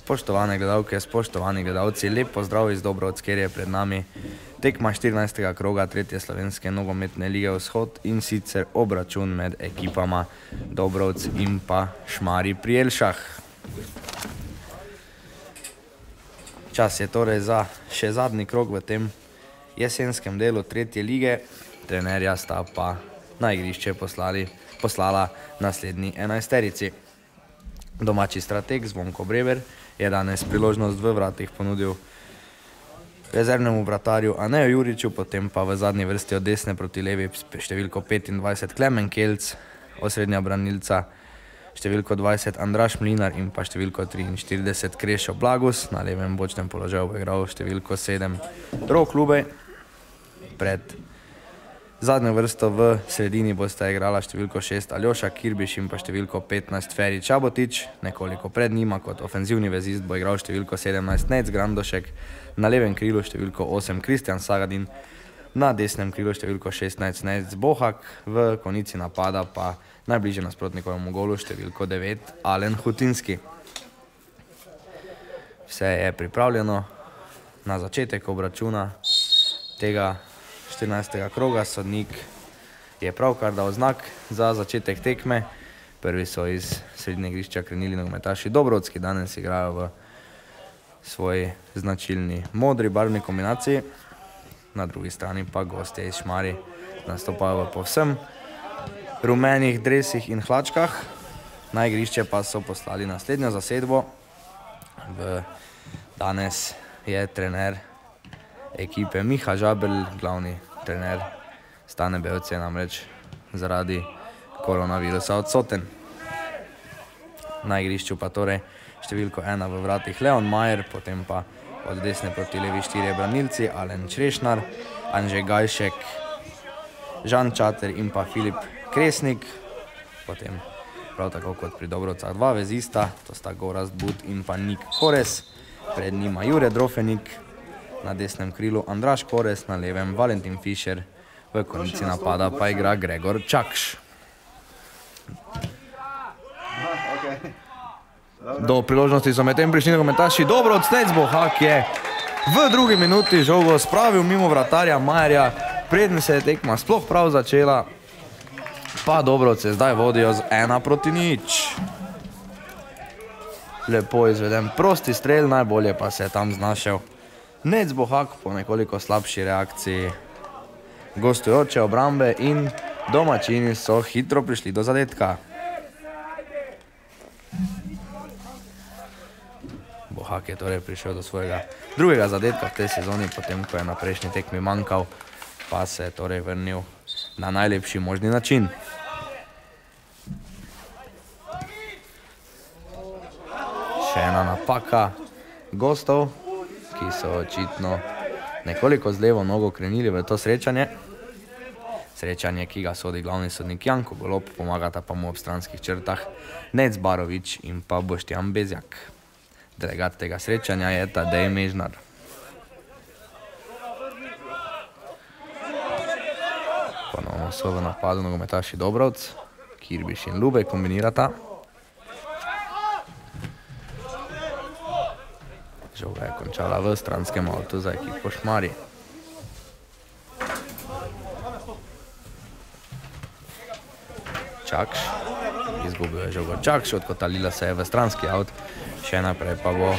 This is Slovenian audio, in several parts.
Spoštovane gledalke, spoštovani gledalci, lep pozdrav iz Dobrovc, kjer je pred nami tekma 14. kroga 3. slovenske nogometne lige Vzhod in sicer obračun med ekipama Dobrovc in pa Šmarji pri Jelšah. Čas je torej za še zadnji krog v tem jesenskem delu 3. lige. Trenerja sta pa na igrišče poslala naslednji enajsterici. Domači strateg Zvonko Breber je danes priložnost v vratih ponudil rezervnemu vratarju Aneju Juriču, potem pa v zadnji vrsti od desne proti levi številko 25 Klemen Kelc, osrednja branilca številko 20 Andraž Mlinar in pa številko 43 Krešo Blagus. Na levem bočnem položaju bo igral številko 7 Rok Lubej. Pred zadnjo vrsto v sredini bosta igrala številko 6 Aljoša Kirbiš in pa številko 15 Feri Čabotič. Nekoliko pred njima kot ofenzivni vezist bo igral številko 17 Nec Grandošek, na levem krilu številko 8 Kristjan Sagadin, na desnem krilu številko 16 Nec Bohak, v konici napada pa najbližje nasprotnikovemu golu številko 9 Alen Hutinski. Vse je pripravljeno na začetek obračuna tega 14. kroga. Sodnik je pravkar dal znak za začetek tekme. Prvi so iz srednjega igrišča krenili nogometaši Dobrovc, ki danes igrajo v svoji značilni modri barvni kombinaciji. Na drugi strani pa gostje iz Šmarij nastopajo v povsem rumenih dresih in hlačkah. Na igrišče pa so poslali naslednjo zasedbo. Danes je trener ekipe Miha Žabelj, glavni trener Stane Bevc je namreč zaradi koronavirusa odsoten. Na igrišču pa torej številko 1 v vratih Leon Majer, potem pa od desne proti levi 4 branilci Alen Črešnar, Anže Gajšek, Žan Čater in pa Filip Kresnik. Potem prav tako kot pri Dobrovcah dva vezista, to sta Gorazd But in pa Nik Kores, pred njima Jure Drofenik, na desnem krilu Andraž Kores, na levem Valentin Fišer, v konici napada pa igra Gregor Čakš. Do priložnosti so medtem prišli nogometaši Dobrovc. Nec Bohak je v drugi minuti žogo spravil mimo vratarja Majerja, preden se je tekma sploh prav začela, pa Dobrovce zdaj vodijo z 1-0. Lepo izveden prosti strel, najbolje pa se je tam znašel Nec Bohak po nekoliko slabši reakciji gostujoče obrambe in domačini so hitro prišli do zadetka. Bohak je torej prišel do svojega drugega zadetka v tej sezoni, potem ko je na prejšnji tekmi manjkal, pa se je torej vrnil na najlepši možni način. Še ena napaka gostov, ki so očitno nekoliko z levo nogo krenili v to srečanje. Srečanje, ki ga sodi glavni sodnik Janko Golob, pomagata pa mu ob stranskih črtah Nec Barovič in pa Boštjan Bezjak. Delegat tega srečanja je Tadej Mežnar. Ponovno so v napadu nogometaši Dobrovc, Kirbiš in Lubej kombinirata. Žoga je končala v stranskem avtu za ekipo Šmarij. Čakš, izgubil je žogo Čakš, odkotalila se je v stranski avt, še naprej pa bo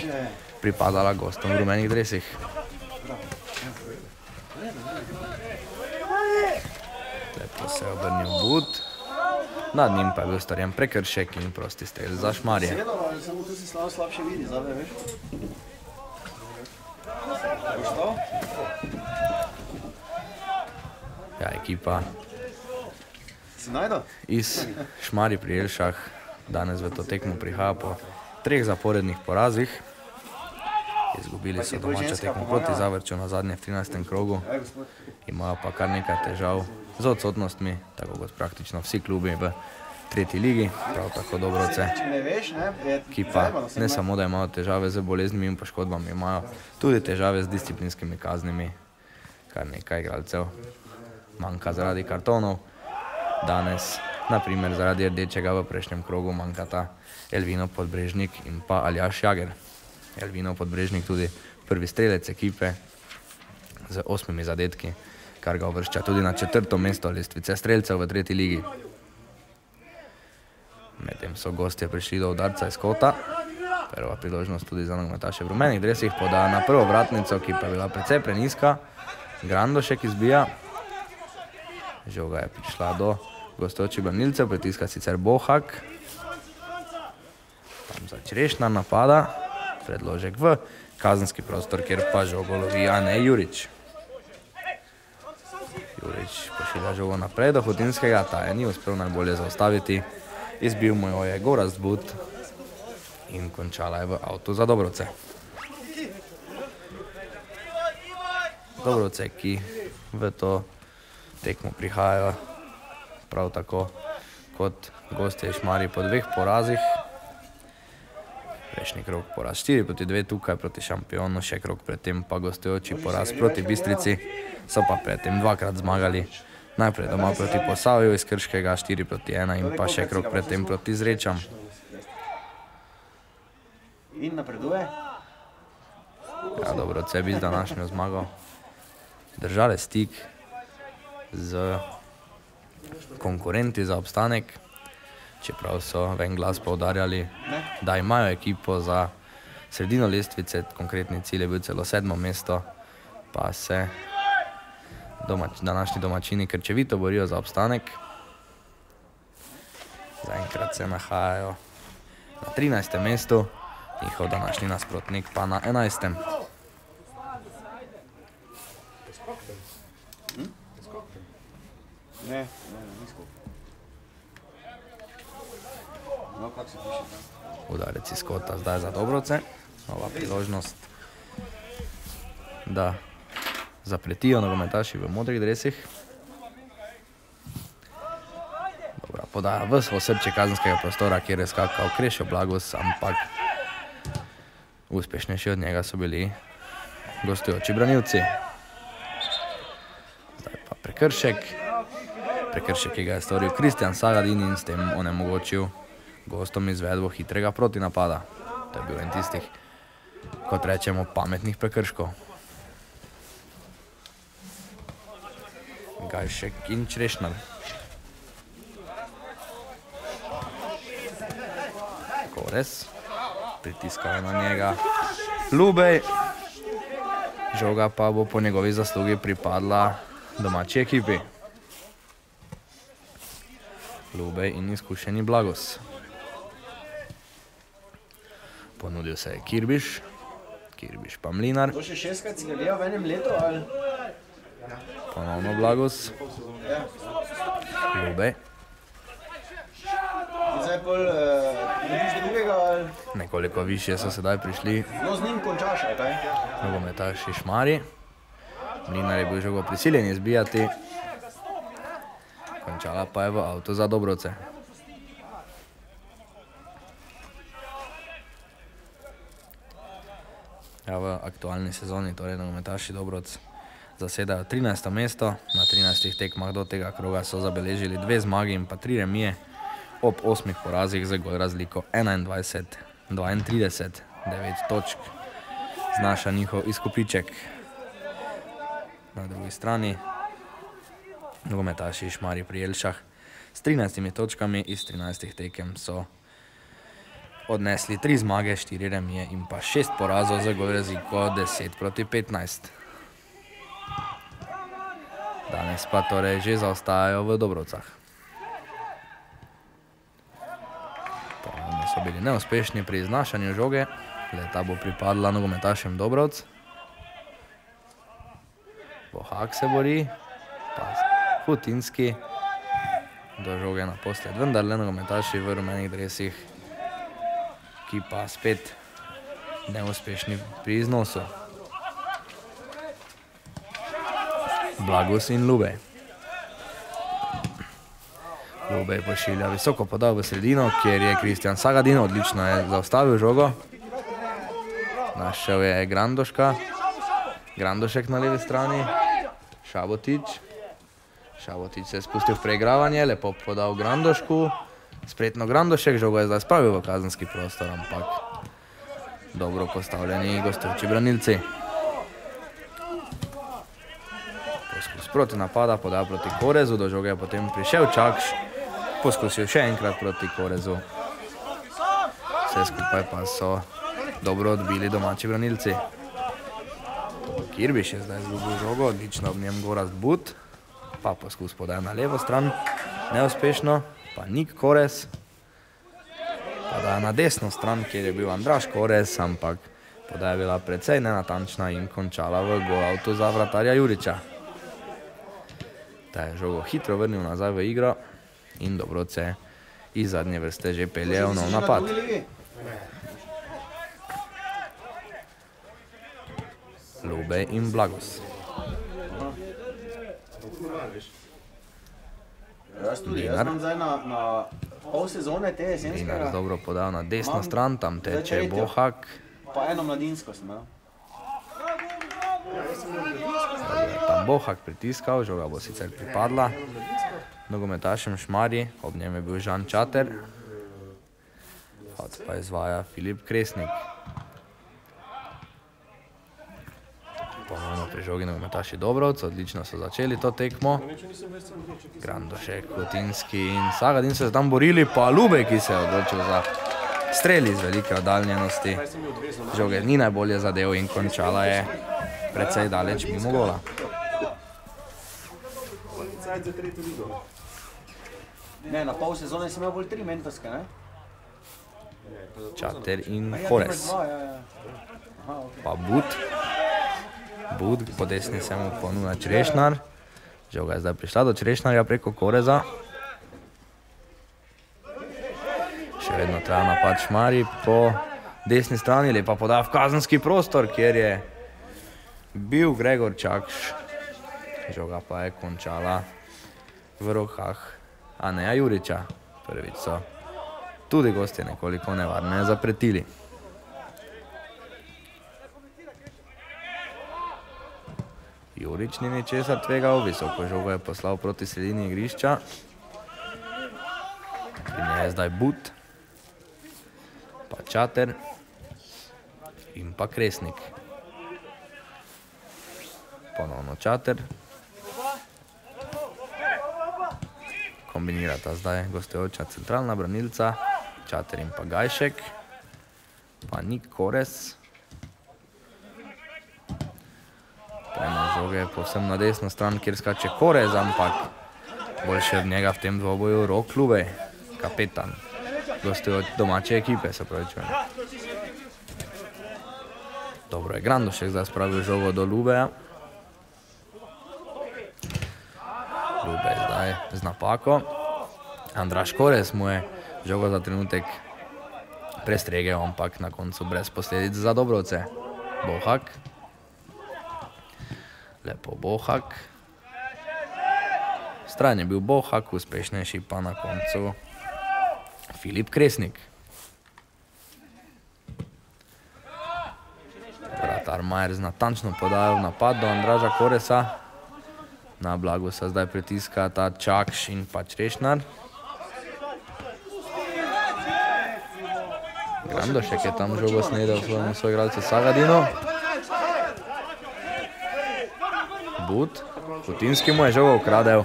pripadala gostom v rumenih dresih. Lepo se je obrnil But, nad njim pa je bil storjen prekršek in prosti strel za Šmarje. Ja, ekipa iz Šmarij pri Jelšah danes v to tekmo prihaja po 3 zaporednih porazih. Izgubili so domačo tekmo proti Zavrču na zadnje v 13. krogu. Imajo pa kar nekaj težav z odsotnostmi, tako kot praktično vsi klubi v 3. ligi, prav tako Dobrovce, ki pa ne samo, da imajo težave z boleznimi in poškodbami, imajo tudi težave z disciplinskimi kaznimi. Kar nekaj igralcev manjka zaradi kartonov. Danes, naprimer zaradi rdečega v prejšnjem krogu, manjkata Elvino Podbrežnik in pa Aljaž Jager. Elvinov Podbrežnik tudi prvi strelec ekipe z 8 zadetki, kar ga uvršča tudi na 4. mesto lestvice strelcev v 3. ligi. Medtem so gostje prišli do udarca iz kota. Prva priložnost tudi za nogometaše v rumenih dresih, podaja na prvo vratnico, ki pa je bila precej prenizka. Grandošek izbija. Žoga je prišla do gostujočih branilcev, pritiska sicer Bohak. Tam za Črešnar napada. Predložek v kazenski prostor, kjer pa žogo lovi Anej Jurič. Jurič pošilja žogo naprej do Hutinskega, ta je ni uspel najbolje zaustaviti. Izbil mu jo je Gorazd But in končala je v avtu za Dobrovce. Dobrovce, ki v to tekmo prihajajo prav tako kot gostje Šmarje po 2 porazih. Prejšnji krog poraz 4-2 tukaj proti Šampionu, še krog predtem pa gostujoči poraz proti Bistrici, so pa predtem 2-krat zmagali. Najprej doma proti Posavju iz Krškega 4-1 in pa še krog predtem proti Zrečam. In napreduje? Ja, Dobrovce bi z današnjo zmago držale stik z konkurenti za obstanek, čeprav so v en glas poudarjali, da imajo ekipo za sredino lestvice, konkretni cilj je bil celo 7. mesto, pa se današnji domačini krčevito borijo za obstanek. Zaenkrat se nahajajo na 13. mestu, njihov današnji nasprotnik pa na 11. Ne, nisko. No, kak se piše? Udarec iz kota zdaj za Dobrovce. Nova priložnost, da zapletijo nogometaši v modrih dresih. Dobra podaja v osrčje kazenskega prostora, kjer je skakal Krešo Blagus, ampak uspešnejši od njega so bili gostujoči branilci. Zdaj pa prekršek. Prekršek, ki ga je storil Kristjan Sagadin in s tem onemogočil gostom izvedbo hitrega protinapada. To je bil en tistih, kot rečemo, pametnih prekrškov. Gajšek in Črešnar. Kores. Pritiskajo na njega Lubej. Žoga pa bo po njegovi zaslugi pripadla domači ekipi. Lubej in izkušeni Blagus. Ponudil se je Kirbiš. Kirbiš pa Mlinar. To še 6-krat si ga gledal v enem letu, ali? Ponovno Blagus. Lubej. In zdaj pol dobiš drugega, ali? Nekoliko višje so sedaj prišli No, z njim končaš, ali kaj? nogometaši Šmarji. Mlinar je bil žogo prisiljen izbijati. Končala pa je v avtu za Dobrovce. Ja, v aktualni sezoni torej nogometaši Dobrovc zasedajo 13. mesto. Na 13 tekmah do tega kroga so zabeležili 2 zmagi in pa 3 remije. Ob 8 porazih z gol razliko 21-32, 9 točk znaša njihov izkupiček. Na drugi strani nogometaši Šmarji pri Jelšah s 13 točkami iz 13 tekem so odnesli 3 zmage, 4 remije in pa 6 porazov z gol razliko 10-15. Danes pa torej že zaostajajo v Dobrovcah. Ponovno so bili neuspešni pri iznašanju žoge, leta bo pripadla nogometašem Dobrovc. Bohak se bori, pa Hutinski do žoge naposled, vendar le nogometaši v rumenih dresih, ki pa spet neuspešni pri iznosu. Blagus in Lubej. Lubej pošilja visoko podal v sredino, kjer je Kristjan Sagadin odlično je zaustavil žogo. Našel je Grandoška. Grandošek na levi strani. Šabotič. Šabotič se je spustil v preigravanje, lepo podal Grandošku. Spretno Grandošek, žogo je zdaj spravil v kazenski prostor, ampak dobro postavljeni gostujoči branilci. Poskus proti napada, podaja proti Korezu, do žoge je potem prišel Čakš, poskusil še enkrat proti Korezu. Vse skupaj pa so dobro odbili domači branilci. Kirbiš je zdaj izgubil žogo, odlično ob njem Gorazd But, pa poskus podaja na levo stran, neuspešno, pa Nik Korez. Podaja na desno stran, kjer je bil Andraž Korez, ampak podaja bila precej nenatančna in končala v golavtu za vratarja Juriča. Ta je žogo hitro vrnil nazaj v igro in Dobrovce iz zadnje vrste že pelje v nov napad. Lubej in Blagos. Jaz imam zdaj na pol sezone te jesenskega. Linar dobro podal na desno stran, tam teče Bohak. Pa eno mladinsko sem imel. Tam Bohak pritiskal, žoga bo sicer pripadla nogometašem Šmarji, ob njem je bil Žan Čater. Hod pa izvaja Filip Kresnik. Ponovno pri žogi nogometaši Dobrovc, odlično so začeli to tekmo. Grandošek, Kotinski in Sagadin so se tam borili, pa Lubej, ki se je odločil za strel iz velike oddaljenosti. Žoge ni najbolje zadev in končala je precej daleč mimo gola. Ne, na pol sezone sem imel bolj 3 mentorske, ne? Čater in Korez. Pa But. But, po desni se mu ponuja Črešnar. Žoga je zdaj prišla do Črešnarja preko Koreza. Še vedno traja napad Šmarji po desni strani, lepa podaja v kazenski prostor, kjer je bil Gregor Čakš. Žoga pa je končala v rokah Aneja Juriča. Prvič so tudi gostje nekoliko nevarne zapretili. Jurič ni ničesar tvegal, visoko žogo je poslal proti sredini igrišča. Pri njej je zdaj But, pa Čater in pa Kresnik. Ponovno Čater. Kombinirata zdaj gostujoča centralna branilca, Čater in pa Gajšek, pa Nik Korez. Prenos žoge povsem na desno stran, kjer skače Korez, ampak boljše od njega v tem dvoboju Rok Lubej, kapetan domače ekipe, se pravi čujem. Dobro je Grandošek zdaj spravil žogo do Lubeja. Lubej zdaj z napako. Andraž Korez mu je žogo za trenutek prestregel, ampak na koncu brez posledic za Dobrovce. Bohak. Lepo Bohak. Stran je bil Bohak, uspešnejši pa na koncu Filip Kresnik. Vratar Majer z natančno podajo v napad do Andraža Koreza. Na Blagu se zdaj pritiska ta Čakš in pa Črešnar. Grandošek je tam žogo snedel svojemu soigralcu Sagadinu. But, Kotinski mu je žogo ukradel,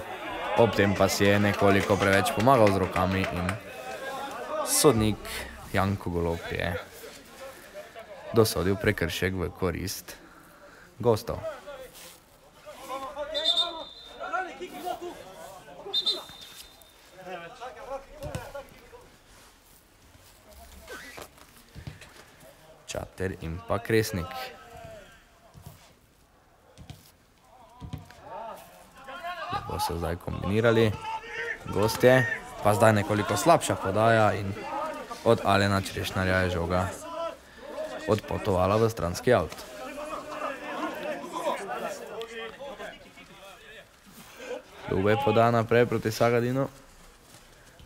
ob tem pa si je nekoliko preveč pomagal z rokami in sodnik Janko Golob je dosodil prekršek v korist gostov. Čater in pa Kresnik. Lepo so zdaj kombinirali gostje, pa zdaj nekoliko slabša podaja in od Alena Črešnarja je žoga odpotovala v stranski avt. Lubej poda naprej proti Sagadinu.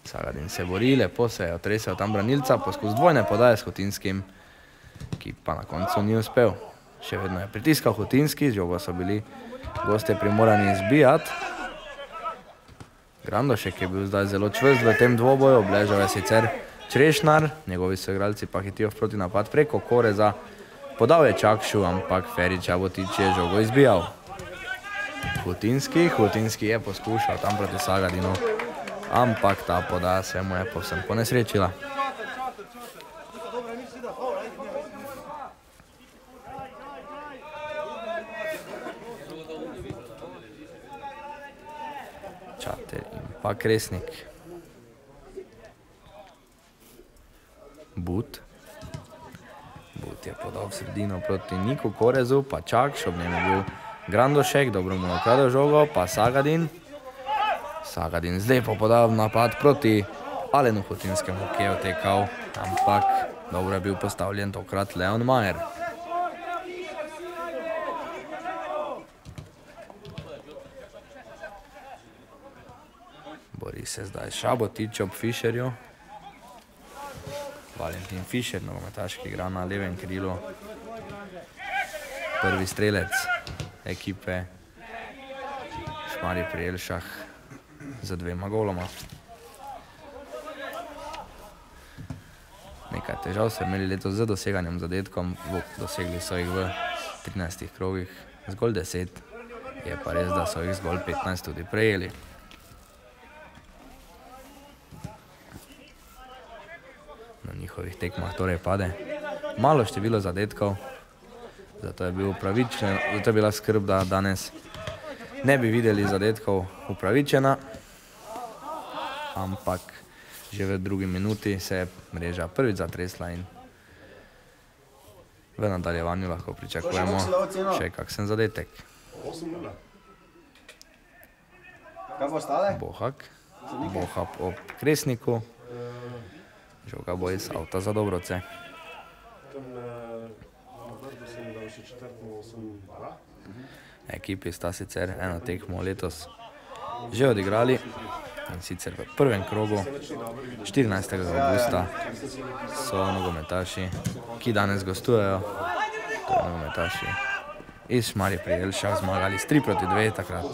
Sagadin se bori, lepo se je otresel tam branilca, poskus dvojne podaje s Kotinskim, ki pa na koncu ni uspel. Še vedno je pritiskal Kotinski, žogo so bili gostje primorani izbijati. Grandošek je bil zdaj zelo čvrst v tem dvoboju, obležal je sicer Črešnar, njegovi soigralci pa hitijo v protinapad preko Koreza. Podal je Čakšu, ampak Feri Čabotič je žogo izbijal. Hutinski je poskušal tam proti Sagadinu, ampak ta podaja se mu je povsem ponesrečila. Čater in pa Kresnik. But je podal v sredino proti Niku Korezu, pa Čakš, ob njem je bil Grandošek, dobro mu je ukradel žogo, pa Sagadin. Sagadin zdaj pa podal napad proti Alenu Hutinskemu, ki je otekal, ampak dobro je bil postavljen tokrat Leon Majer. Bori se zdaj Čabotič ob Fišerju. Valentin Fišer, nogometaš, ki igra na levem krilu. Prvi strelec ekipe Šmarje pri Jelšah z 2 goloma. Nekaj težav so imeli letos z doseganjem zadetkom, dosegli so jih v 13 krogih zgolj 10, je pa res, da so jih zgolj 15 tudi prejeli. Na njihovih tekmah torej pade malo število zadetkov, zato je bila skrb, da danes ne bi videli zadetkov upravičena, ampak že v drugi minuti se je mreža prvič zatresla in v nadaljevanju lahko pričakujemo še kakšen zadetek. Bohak ob Kresniku. Žoga bo iz avta za Dobrovce. Ekipi sta sicer eno tekmo letos že odigrali, in sicer v prvem krogu 14. augusta so nogometaši, ki danes gostujejo, torej nogometaši iz Šmarje pri Jelšah, zmagali s 3-2, takrat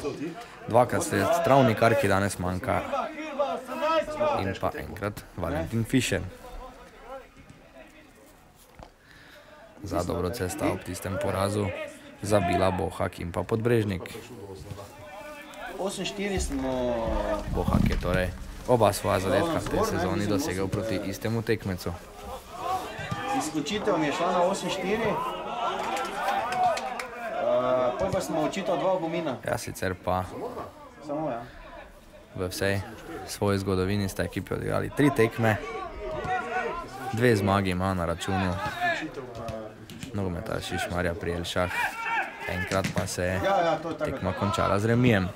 dvakrat strelec Travnikar, ki danes manjka, in pa enkrat Valentin Fišer. Za Dobrovce sta ob tistem porazu zabila Bohak in pa Podbrežnik. 8-4 smo... Bohak je torej oba svoja zadetka v tej sezoni dosegel proti istemu tekmecu. Izključitev mi je šla na 8-4. Potem pa smo očital 2 opomina. Ja, sicer pa Samo, ja. v vsej svoji zgodovini sta ekipi odigrali 3 tekme. 2 zmagi ima na računu nogometaši Šmarja pri Jelšah. Enkrat pa se je tekma končala z remijem.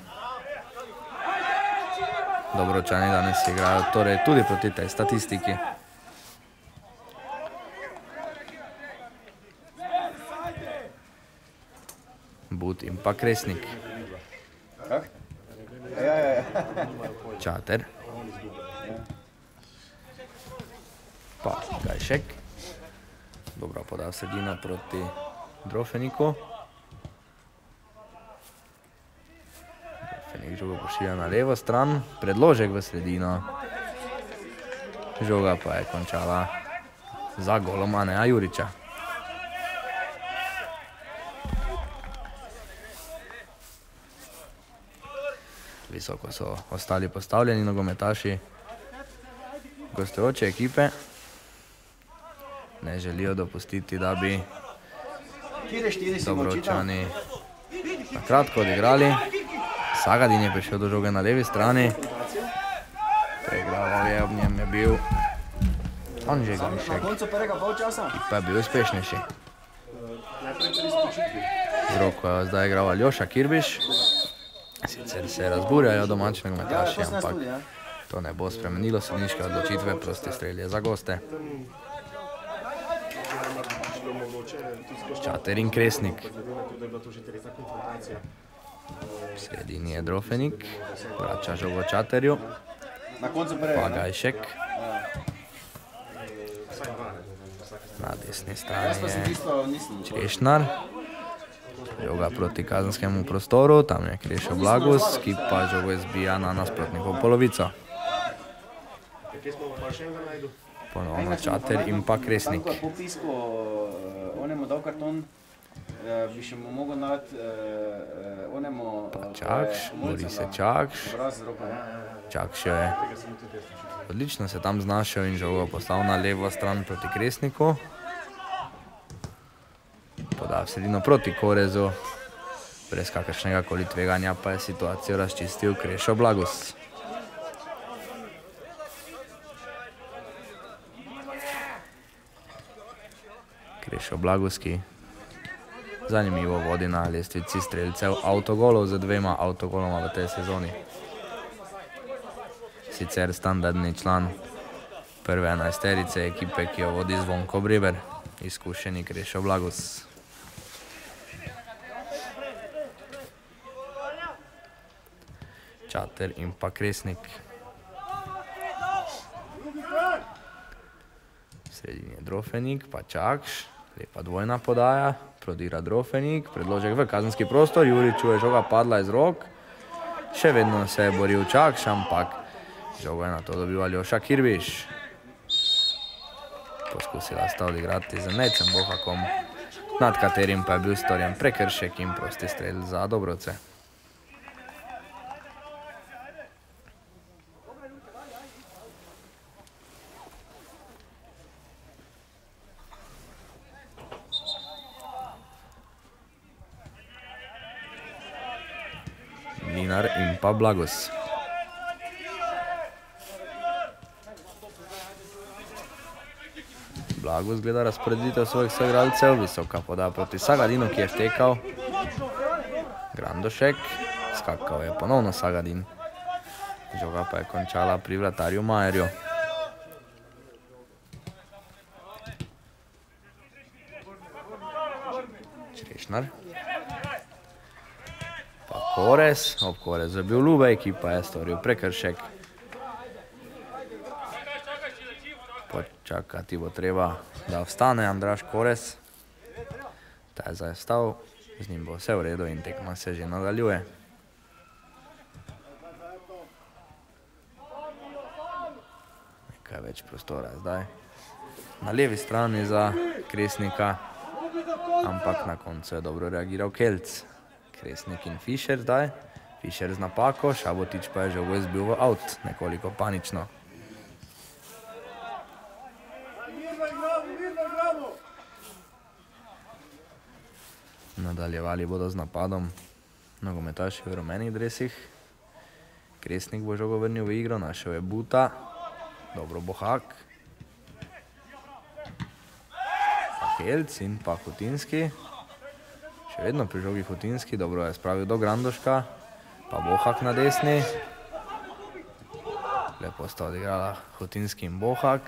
Dobrovčani danes igrajo torej tudi proti tej statistiki. But in pa Kresnik. Čater. Pa Gajšek. Dobro podal sredino proti Drofeniku. Drofenik žogo pošilja na levo stran, predložek v sredino. Žoga pa je končala za golom Aneja Juriča. Visoko so ostali postavljeni nogometaši gostujoče ekipe. Ne želijo dopustiti, da bi Dobrovčani na kratko odigrali. Sagadin je prišel do žoge na levi strani. Pregraval je, ob njem je bil Anže Gajšek, ki pa je bil uspešnejši. Z roko je zdaj igral Aljoša Kirbiš. Sicer se razburjajo domači nogometaši, ampak to ne bo spremenilo sodniške odločitve, prosti strel je za goste. Čater in Kresnik. V sredini je Drofenik, vrača žogo Čaterju, pa Gajšek. Na desni strani je Črešnar. Žoga proti kazenskemu prostoru, tam je Krešo Blagus, ki pa žogo izbija na nasprotnikovo polovico. Ponovno Čater in pa Kresnik. Tako je po pisku, onemu dal karton, bi še mu mogel dati onemu... Čakš, bori se Čakš. Čakš je odlično se tam znašel in žogo poslal na levo stran proti Kresniku. Poda v sredino proti Korezu. Brez kakršnega koli tveganja pa je situacijo razčistil Krešo Blagus. Krešo Blagus, ki zanimivo vodi na lestvici strelcev avtogolov z 2 avtogoloma v tej sezoni. Sicer standardni član prve 11-terice ekipe, ki jo vodi Zvonko Breber, izkušeni Krešo Blagus. Čater in pa Kresnik. V sredini je Drofenik, pa Čakš, lepa dvojna podaja, prodira Drofenik, predložek v kazenski prostor, Juriču je žoga padla iz rok, še vedno se je boril Čakš, ampak žogo je na to dobil Aljoša Kirbiš. Poskusila sta odigrati z Nejcem Bohakom, nad katerim pa je bil storjen prekršek in prosti strel za Dobrovce. Mlinar in pa Blagus. Blagus gleda razporeditev svojih soigralcev, visoka podaja proti Sagadinu, ki je štekal. Grandošek, skakal je ponovno Sagadin. Žoga pa je končala pri vratarju Majerju. Črešnar. Pa Korez, ob Korezu je bil Lubej, ki pa je storil prekršek. Počakati bo treba, da vstane Andraž Korez. Ta je zdaj vstal, z njim bo vse v redu in tekma se že nadaljuje. Nekaj več prostora zdaj na levi strani za Kresnika, ampak na koncu je dobro reagiral Kelc. Kresnik in Fišer zdaj, Fišer z napako, Šabotič pa je žogo izbil v out, nekoliko panično. Nadaljevali bodo z napadom nogometaši v rumenih dresih. Kresnik bo žogo vrnil v igro, našel je Buta, dobro Bohak. Kelc in pa Hutinski. Še vedno pri žogi Hutinski, dobro je spravil do Grandoška, pa Bohak na desni. Lepo sta odigrala Hutinski in Bohak.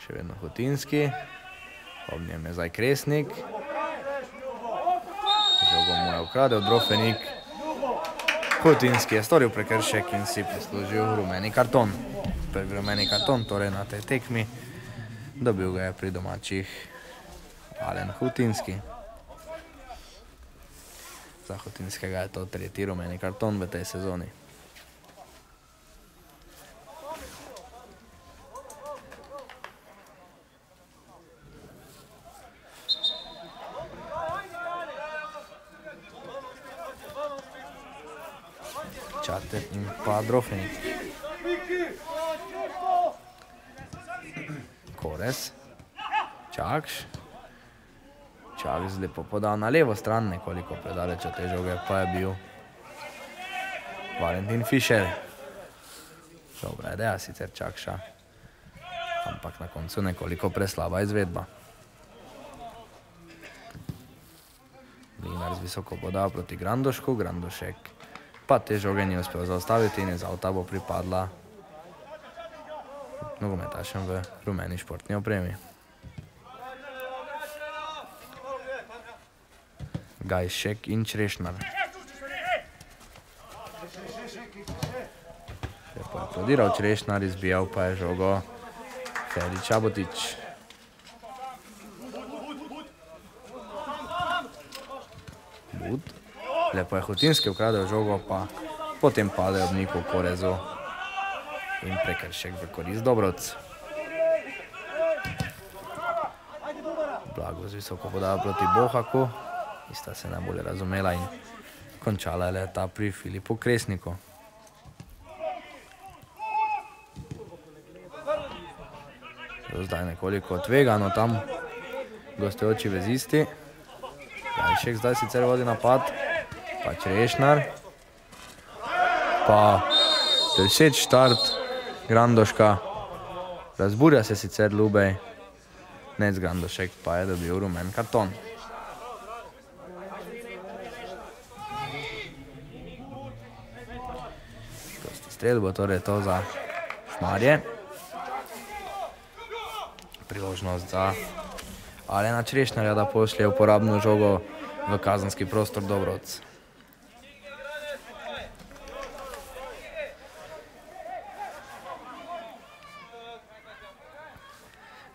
Še vedno Hutinski, ob njem je zdaj Kresnik. Žogo mu je ukradel Drofenik. Hutinski je storil prekršek in si prislužil rumeni karton. Prvi rumeni karton, torej na tej tekmi, dobil ga je pri domačih Alen Hutinski. Za Hutinskega je to 3. rumeni karton v tej sezoni. Čater in pa Drofenik. Korez. Čakš. Čakš lepo podal na levo stran, nekoliko predaleč od te žoge pa je bil Valentin Fišer. Dobra ideja sicer Čakša, ampak na koncu nekoliko preslaba izvedba. Mlinar z visoko podal proti Grandošku, Grandošek pa te žoge ni uspel zaustaviti in iz avta bo pripadla nogometašem v rumeni športni opremi. Gajšek in Črešnar. Lepo je prodiral Črešnar, izbijal pa je žogo Feri Čabotič. Bud. Lepo je Hutinski ukradel žogo, pa potem pade ob Niku Korezu in prekršek v korist Dobrovc. Blago z visoko podajo proti Bohaku, ista se najbolje razumela in končala je leta pri Filipu Kresniku. Zdaj nekoliko tvegano tam gostujoči vezisti. Gajšek zdaj sicer vodi napad, pa Črešnar. Pa Telšeč štart, Grandoška. Razburja se sicer Lubej, Nec Grandošek pa je dobil rumen karton. Prosti strel bo torej to za Šmarje. Priložnost za Alena Črešnarja, da pošlje uporabno žogo v kazenski prostor Dobrovc.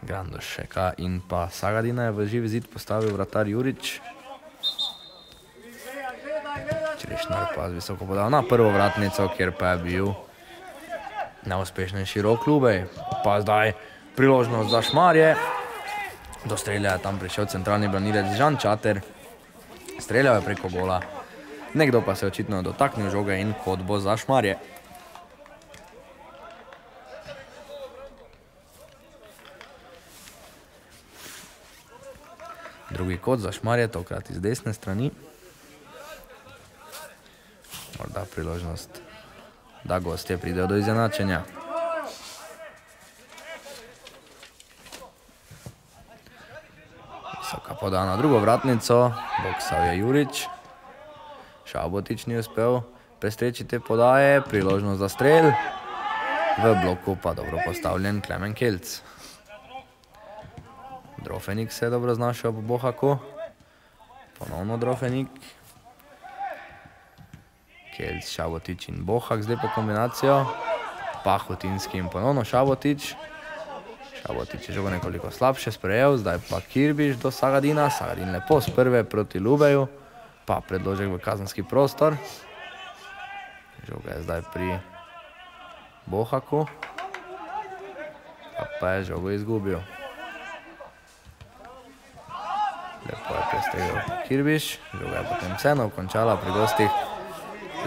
Grandošeka in pa Sagadina je v živi zid postavil vratar Jurič. Črešnar pa z visoko podal na prvo vratnico, kjer pa je bil najuspešnejši Rok Lubej. Pa zdaj priložnost za Šmarje. Do strelja je tam prišel centralni branilec Žan Čater. Streljal je preko gola. Nekdo pa se je očitno dotaknil žoge in kot bo za Šmarje. Drugi kot za Šmarje, tokrat iz desne strani. Morda priložnost, da gostje pridejo do izenačenja. Visoka poda na drugo vratnico, boksal je Jurič. Šabotič ni uspel prestreči te podaje, priložnost za strel. V bloku pa dobro postavljen Klemen Kelc. Drofenik se je dobro znašel po Bohaku. Ponovno Drofenik. Kelc, Šabotič in Bohak z lepo kombinacijo. Pahutinski in ponovno Šabotič. Šabotič je žogo nekoliko slabše sprejel, zdaj pa Kirbiš do Sagadina. Sagadin lepo z prve proti Lubeju, pa predložek v kazenski prostor. Žoga je zdaj pri Bohaku, pa je žogo izgubil. Lepo je prestrelil Kirbiš, žoga je potem vseeno končala pri gostih.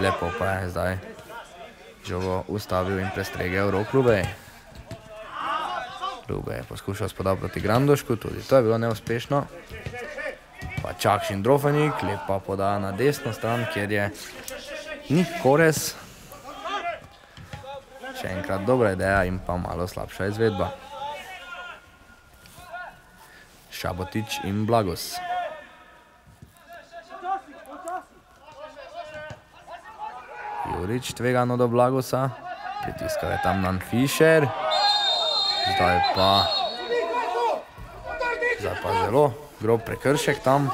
Lepo pa je zdaj žogo ustavil in prestregel Rok Lubej. Lubej je poskušal spodal proti Grandošku, tudi to je bilo neuspešno. Pa Čakšin Drofenik, lepa podaja na desno stran, kjer je Nik Korez. Še enkrat dobra ideja in pa malo slabša izvedba. Šabotič in Blagos. Jurič tvegano do Blagosa, pritiskal je tam Nan Fišer. Zdaj pa zelo grob prekršek tam.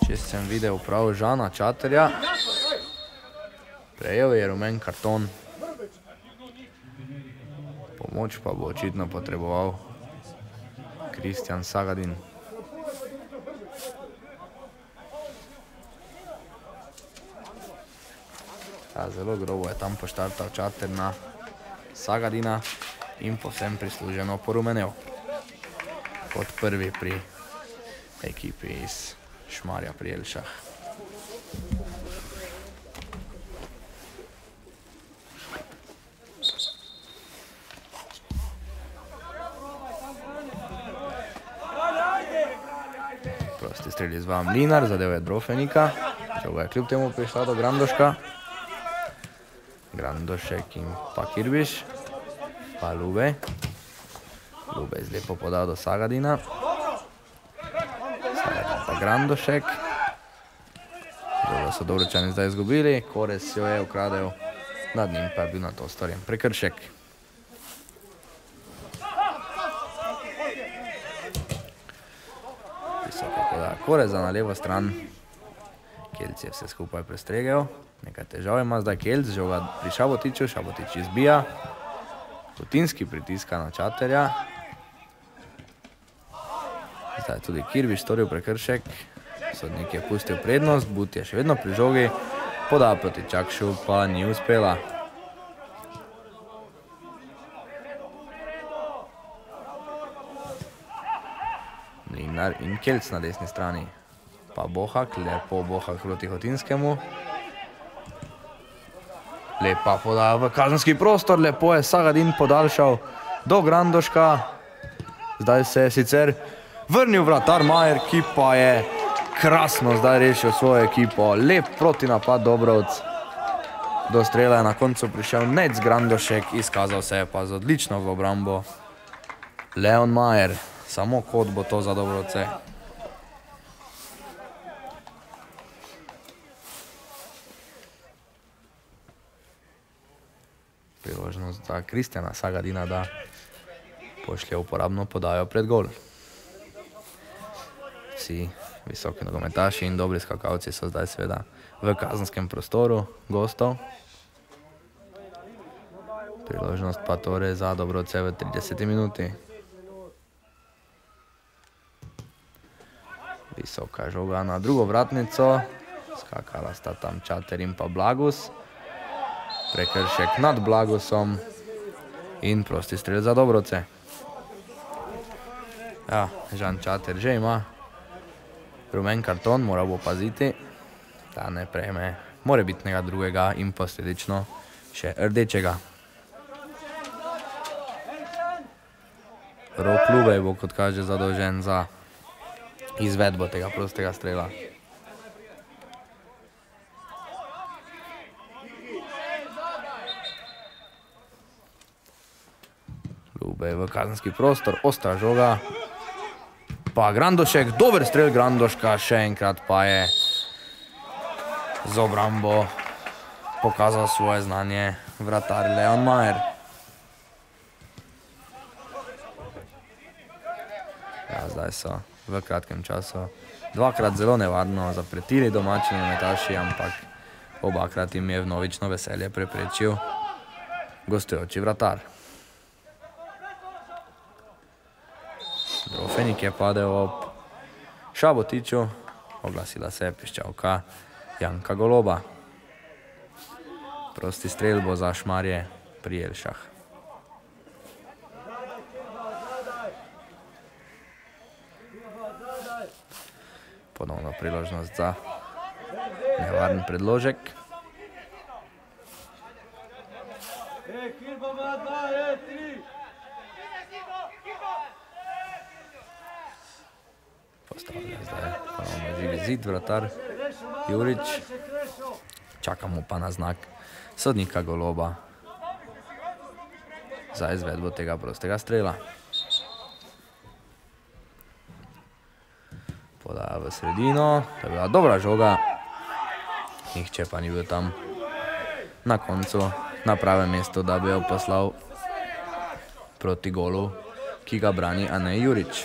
Če sem videl prav Žana Čaterja. Prejel je rumen karton. Pomoč pa bo očitno potreboval Kristjan Sagadin. Zelo grobo je tam poštartal Čater na Sagadina in povsem prisluženo porumenel. Kot prvi pri ekipi iz Šmarja pri Jelšah. Prosti strel izvaja Mlinar, zadev je Drofenika. Žoga je kljub temu prišla do Grandoška. Grandošek in pa Kirbiš. Pa Lubej. Lubej lepo podal do Sagadina. Sagadin pa Grandošek. Žogo so Dobrovčani zdaj izgubili. Korez jo je ukradel. Nad njim pa je bil na to storjen prekršek. Visoko podaja Koreza na levo stran. Kelc je vse skupaj prestregel. Nekaj težav ima zdaj Kelc, žoga pri Šabotiču. Šabotič izbija. Putinski pritiska na Čaterja. Zdaj tudi Kirbiš storil prekršek. Sodnik je pustil prednost, But je še vedno pri žogi. Poda proti Čakšu pa ni uspela. Mlinar in Kelc na desni strani. Pa Bohak, lepo Bohak proti Hotinskemu. Lepa podaja v kazenski prostor, lepo je Sagadin podaljšal do Grandoška. Zdaj se je sicer vrnil vratar Majer, ki pa je krasno zdaj rešil svojo ekipo. Lep protinapad Dobrovc. Do strela je na koncu prišel Nec Grandošek, izkazal se je pa z odlično v obrambo Leon Majer. Samo kot bo to za Dobrovce. Priložnost za Kristjana Sagadina, da pošlje uporabno podajo pred gol. Vsi visoki nogometaši in dobri skakalci so zdaj seveda v kazenskem prostoru gostov. Priložnost pa torej za Dobrovce v 30. minuti. Visoka žoga na drugo vratnico. Skakala sta tam Čater in pa Blagus. Prekršek nad Blagusom in prosti strel za Dobrovce. Ja, Žan Čater že ima rumen karton, mora bo paziti, da ne prejme morebitnega drugega in posledično še rdečega. Rok Lubej bo, kot kaže, zadolžen za izvedbo tega prostega strela. Lubej v kazenski prostor, ostra žoga. Pa Grandošek, dober strel Grandoška, še enkrat pa je z obrambo pokazal svoje znanje vratar Leon Majer. Ja, zdaj so v kratkem času dvakrat zelo nevarno zapretili domači nogometaši, ampak obakrat jim je vnovično veselje preprečil gostujoči vratar. Drofenik je padel ob Šabotiču, oglasila se je piščalka Janka Goloba. Prosti strel bo za Šmarje pri Jelšah. Ponovno priložnost za nevaren predložek. Postavlja zdaj ponovno živi zid vratar Jurič. Čakamo pa na znak sodnika Goloba za izvedbo tega prostega strela. Podaja v sredino, to je bila dobra žoga, nihče pa ni bil tam na koncu na pravem mestu, da bi jo poslal proti golu, ki ga brani Anej Jurič.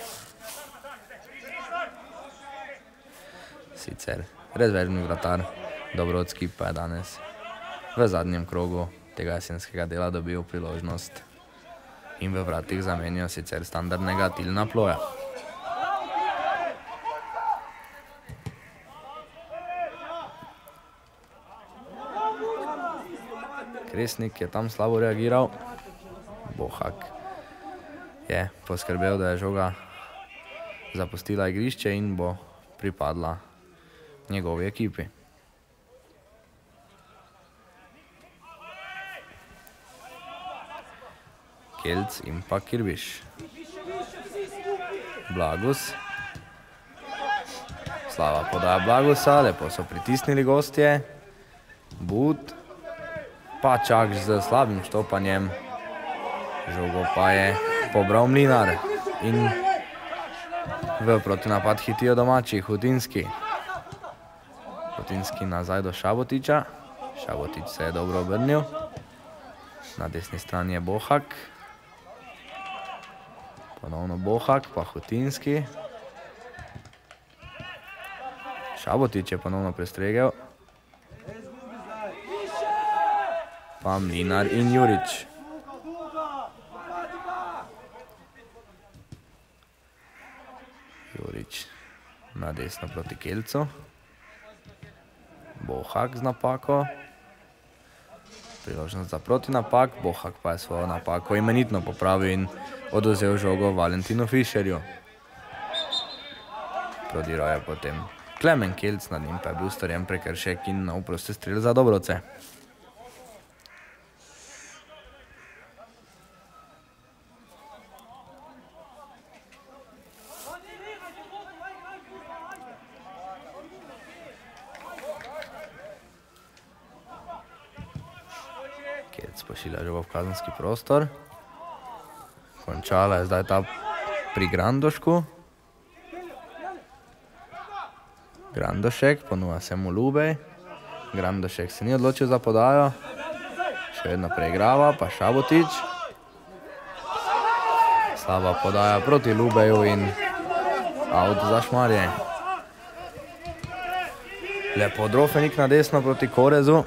Sicer rezervni vratar Dobrovski pa je danes v zadnjem krogu tega jesenskega dela dobil priložnost in v vratih zamenjal sicer standardnega Tilna Ploja. Kresnik je tam slabo reagiral. Bohak je poskrbel, da je žoga zapustila igrišče in bo pripadla njegovi ekipi. Kelc in pa Kirbiš. Blagus. Slava podaja Blagusa, lepo so pritisnili gostje. Bud. Pa Čak z slabim štopanjem. Žogo pa je pobral Mlinar in v protinapad hitijo domači Hotinski. Hotinski nazaj do Šabotiča. Šabotič se je dobro obrnil. Na desni strani je Bohak. Ponovno Bohak, pa Hotinski. Šabotič je ponovno prestregel. Pa Mlinar in Jurič. Jurič na desno proti Kelcu. Bohak z napako. Priložnost za protinapak. Bohak pa je svojo napako imenitno popravil in oduzel žogo Valentinu Fišerju. prodiral je potem Klemen Kelc, nad njim pa je bil storjen prekršek in nov prosti strel za Dobrovce. Kelc pošilja žogo v kazenski prostor. Končala je zdaj ta pri Grandošku. Grandošek, ponuja se mu Lubej. Grandošek se ni odločil za podajo. Še vedno preigrava, pa Šabotič. Slaba podaja proti Lubeju in out za Šmarje. Lepo Drofenik na desno proti Korezu.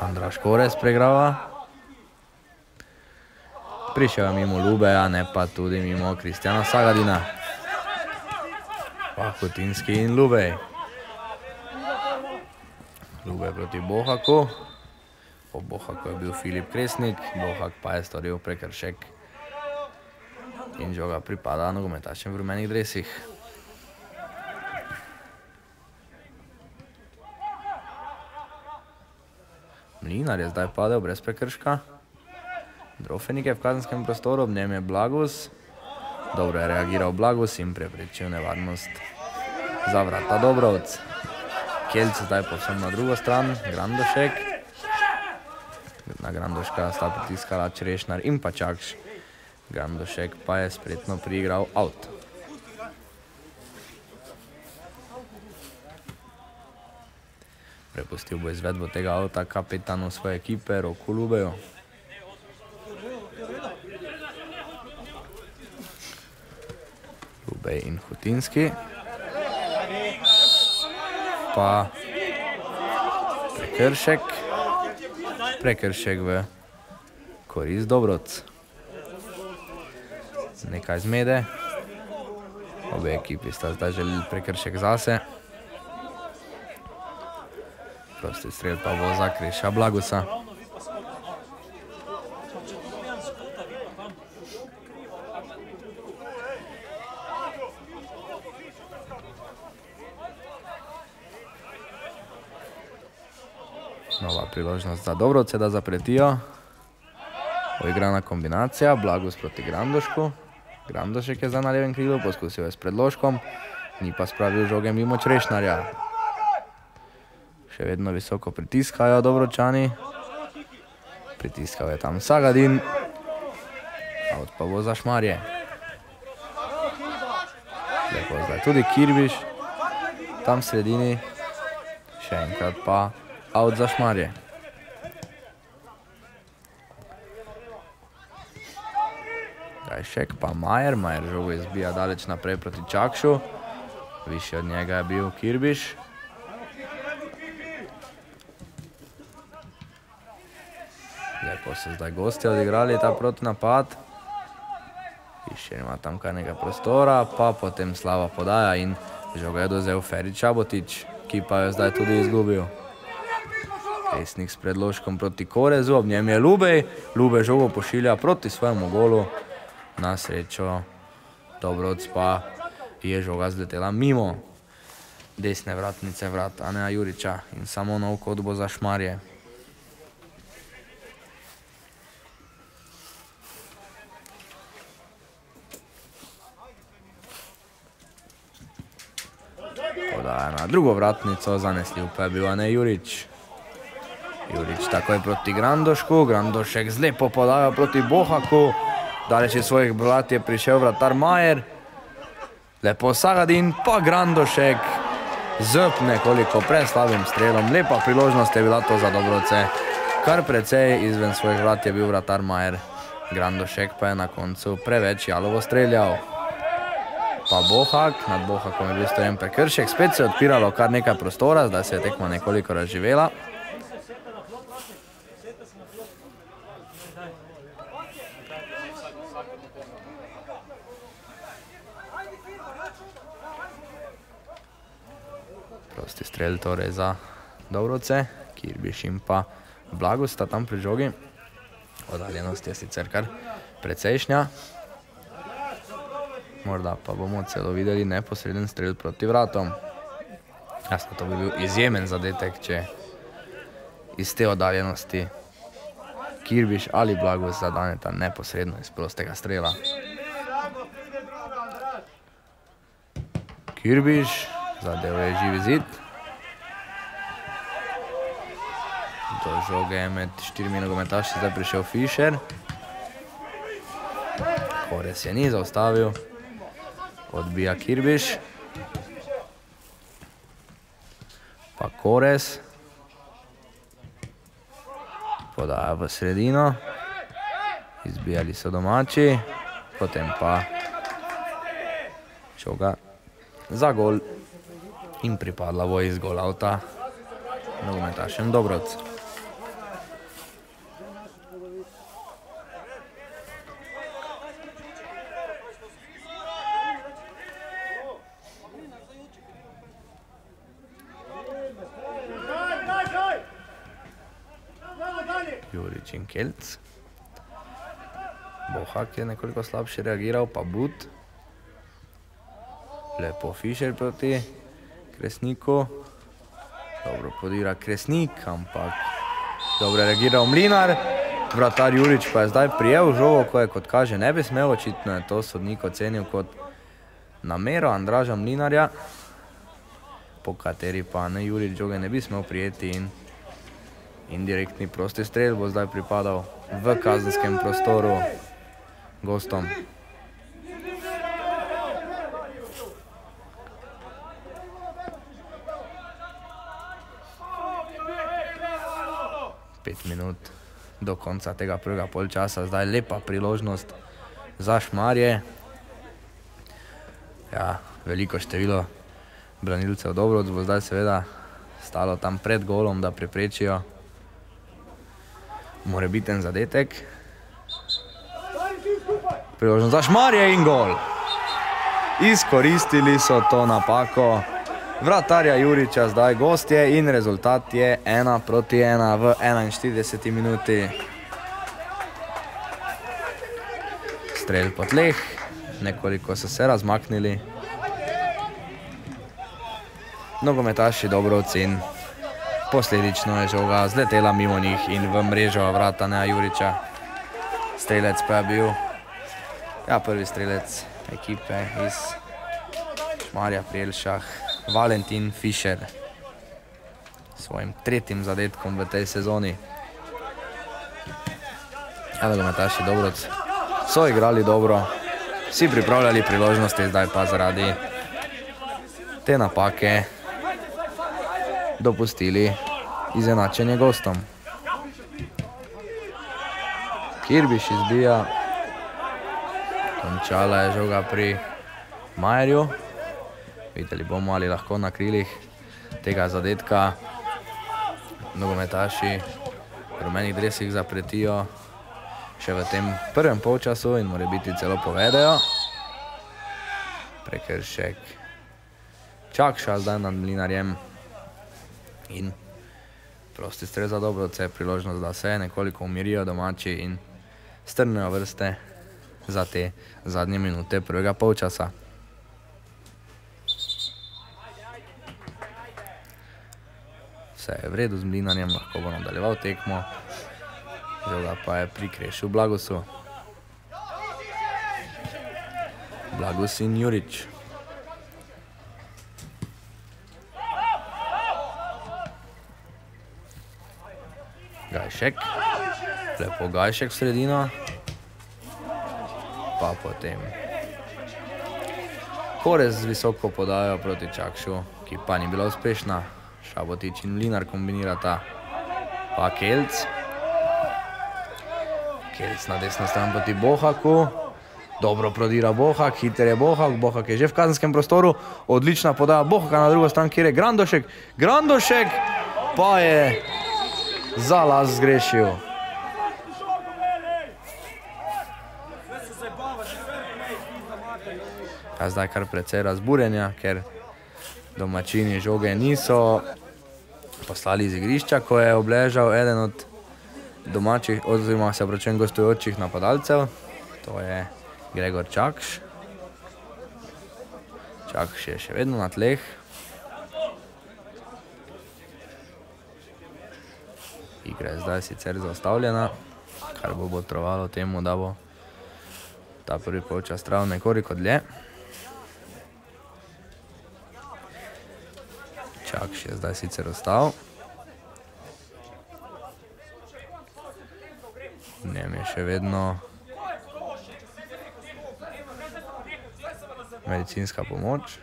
Andraž Korez preigrava. Prišel je mimo Lubeja, ne pa tudi mimo Kristjana Sagadina. Pa Hutinski in Lubej. Lubej proti Bohaku. Po Bohaku je bil Filip Kresnik, Bohak pa je storil prekršek. In žoga pripada nogometašem v rumenih dresih. Mlinar je zdaj padel brez prekrška. Drofenik je v kazenskem prostoru, ob njem je Blagus. Dobro je reagiral Blagus in preprečil nevarnost za vrata Dobrovc. Kelc zdaj povsem na drugo stran, Grandošek. Na Grandoška sta pritiskala Črešnar in pa Čakš. Grandošek pa je spretno priigral out. Prepustil bo izvedbo tega auta kapetanu svoje ekipe Roku Lubeju. Lubej in Hutinski. Pa prekršek. Prekršek v korist Dobrovc. Nekaj zmede. Obe ekipi sta zdaj želeli prekršek zase. Prosti strel pa bo za Kreša Blagusa. Nova priložnost za Dobrovce, da zapretijo. Uigrana kombinacija, Blagus proti Grandošku. Grandošek je zdaj na levem krilu, poskusil je s predložkom, ni pa spravil žoge mimo Črešnarja. Še vedno visoko pritiskajo Dobrovčani. Pritiskal je tam Sagadin. Out pa bo za Šmarje. Lepo zdaj tudi Kirbiš. Tam v sredini. Še enkrat pa out za Šmarje. Gajšek pa Majer. Majer žogo izbija daleč naprej proti Čakšu. Višji od njega je bil Kirbiš. Lepo so zdaj gosti odigrali ta protinapad. Še ima tam kar nekaj prostora, pa potem slaba podaja in žogo je dozel Feri Čabotič, ki pa jo zdaj tudi izgubil. Kresnik s predložkom proti Korezu, ob njem je Lubej. Lubej žogo pošilja proti svojemu golu. Na srečo Dobrovc pa je žoga zletela mimo desne vratnice vrat Aneja Juriča in samo nov kot bo za Šmarje. Podaja na drugo vratnico, zanesljiv pa je bil Anej Jurič. Jurič takoj proti Grandošku, Grandošek z lepo podajo proti Bohaku. Daleč iz svojih vrat je prišel vratar Majer. Lepo Sagadin, pa Grandošek z nekoliko preslabim strelom. Lepa priložnost je bila to za Dobrovce. Kar precej izven svojih vrat je bil vratar Majer. Grandošek pa je na koncu preveč jalovo streljal. Pa Bohak, nad Bohakom je bil storjen prekršek. Spet se je odpiralo kar nekaj prostora, zdaj se je tekma nekoliko razživela. Prosti strel torej za Dobrovce, Kirbiš in pa Blagus sta tam pri žogi. Oddaljenost je sicer kar precejšnja. Morda pa bomo celo videli neposreden strel proti vratom. Jasno, to bi bil izjemen zadetek, če iz te oddaljenosti Kirbiš ali Blagus zadaneta neposredno iz prostega strela. Kirbiš, zadev je živi zid. Do žoge med 4 nogometaši zdaj prišel Fischer. Kores je ni zaustavil. Odbija Kirbiš. Pa Kores. Podaja v sredino. Izbijali so domači. Potem pa žoga za gol. In pripadla bo iz golavta nogometašem Dobrovcu. Jurič in Kelc. Bohak je nekoliko slabše reagiral, pa But. Lepo Fischer proti Kresniku. Dobro podira Kresnik, ampak dobro reagiral Mlinar. Vratar Jurič pa je zdaj prijel žogo, ko je kot kaže ne bi smel, očitno je to sodnik ocenil kot namero Andraža Mlinarja, po kateri pa ne Jurič žoge ne bi smel prijeti in indirektni prosti strel bo zdaj pripadal v kazenskem prostoru gostom. Pet minut do konca tega prvega polčasa, zdaj lepa priložnost za Šmarje. Ja, veliko število branilcev Dobrovc bo zdaj seveda stalo tam pred golom, da preprečijo morebiten zadetek. Priložnost za Šmarje in gol. Izkoristili so to napako vratarja Juriča, zdaj gostje in rezultat je 1:1 v 41. minuti. Strel po tleh, nekoliko so se razmaknili nogometaši Dobrovc in posledično je žoga zletela mimo njih in v mrežo vratarja Juriča. Strelec pa je bil prvi strelec ekipe iz Šmarja pri Jelšah, Valentin Fischer, svojim tretjim zadetkom v tej sezoni. Nogometaši Dobrovc so igrali dobro, si pripravljali priložnosti, zdaj pa zaradi te napake dopustili izenačenje gostom. Kirbiš izbija, končala je žoga pri Majerju. Videli bomo, ali lahko na krilih tega zadetka nogometaši v rumenih dresih zapretijo še v tem prvem polčasu in morebiti celo povedejo. Prekršek Čakša zdaj nad Mlinarjem in prosti strel za Dobrovce, priložnost, da se nekoliko umirijo domači in strnejo vrste za te zadnje minute prvega polčasa. Vse je v redu z Mlinarjem, lahko bo nadaljeval tekmo. Žoga pa je pri Krešu Blagusu. Blagus in Jurič. Gajšek. Lepo Gajšek v sredino. Pa potem Kores z visoko podajo proti Čakšu, ki pa ni bila uspešna. Šabotič in Mlinar kombinirata. Pa Kelc. Kelc na desno stran proti Bohaku. Dobro prodira Bohak, hiter je Bohak. Bohak je že v kazenskem prostoru. Odlična podaja Bohaka na drugo stran, kjer je Grandošek. Grandošek pa je za las zgrešil. A zdaj kar precej razburjenja, ker domačini žoge niso poslali iz igrišča, ko je obležal eden od domačih, oziroma se opravičujem, gostujočih napadalcev. To je Gregor Čakš. Čakš je še vedno na tleh. Igra je zdaj sicer zaustavljena, kar bo botrovalo temu, da bo ta prvi polčas trajal nekoliko dlje. Čakš je zdaj sicer ostal. V njem je še vedno medicinska pomoč.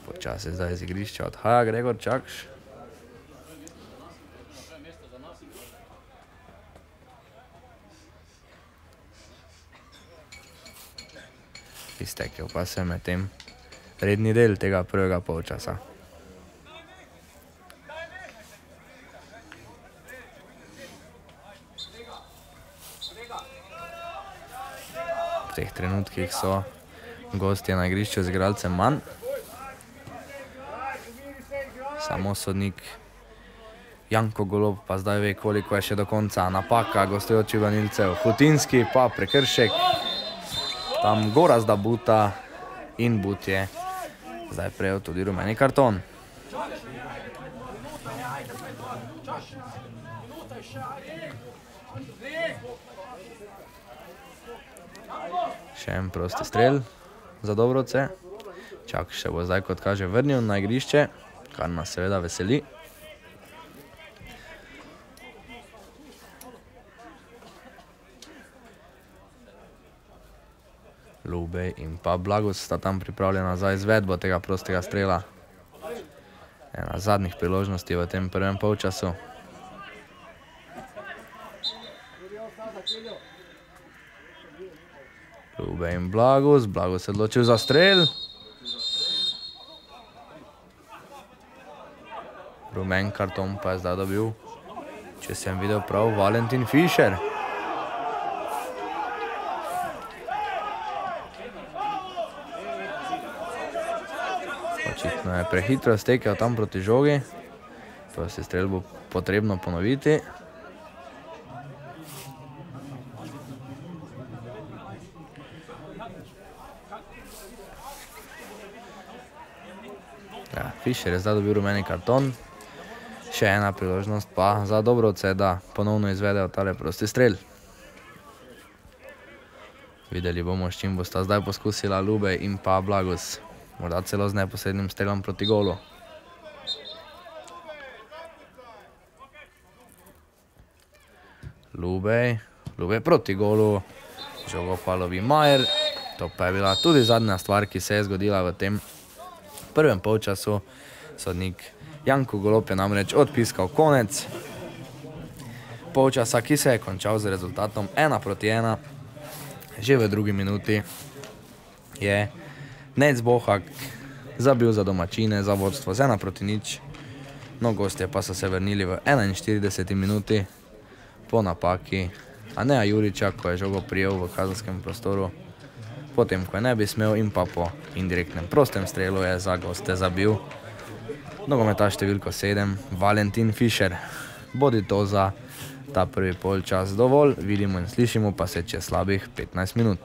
Počasi zdaj z igrišča odhaja Gregor Čakš. Iztekel pa se med tem redni del tega prvega polčasa. V teh trenutkih so gostje na igrišču z igralcem manj. Samo sodnik Janko Golob pa zdaj ve, koliko je še do konca. Napaka gostujočih branilcev. Hutinski pa prekršek. Tam Gorazda Buta in But je zdaj prejel tudi rumeni karton. Še en prosti strel za Dobrovce. Čakš se bo zdaj, kot kaže, vrnil na igrišče, kar nas seveda veseli. Lubej in pa Blagus sta tam pripravljena za izvedbo tega prostega strela. Ena zadnjih priložnosti v tem prvem polčasu. Lubej in Blagus. Blagus se odločil za strel. Rumen karton pa je zdaj dobil, če sem videl prav, Valentin Fišer. Očitno je prehitro stekel tam proti žogi. Prosti strel bo potrebno ponoviti. Ja, Fišer je zdaj dobil rumeni karton. Še ena priložnost pa za Dobrovce, da ponovno izvedejo tale prosti strel. Videli bomo, s čim bosta zdaj poskusila Lubej in pa Blagus. Morda celo z neposrednim strelom proti golu. Lubej proti golu. Žogo pa lovi Majer. To pa je bila tudi zadnja stvar, ki se je zgodila v tem prvem polčasu. Sodnik Janko Golob je namreč odpiskal konec polčasa, ki se je končal z rezultatom 1:1. Že v drugi minuti je Nec Bohak zabil za domačine za vodstvo z 1:0. No, gostje pa so se vrnili v 41. minuti po napaki Aneja Juriča, ko je žogo prijel v kazenskem prostoru. Potem, ko je ne bi smel, in pa po indirektnem prostem strelu je za goste zabil nogometaš številko 7, Valentin Fišer. Bodi to za ta prvi polčas dovolj, vidimo in slišimo pa se čez slabih 15 minut.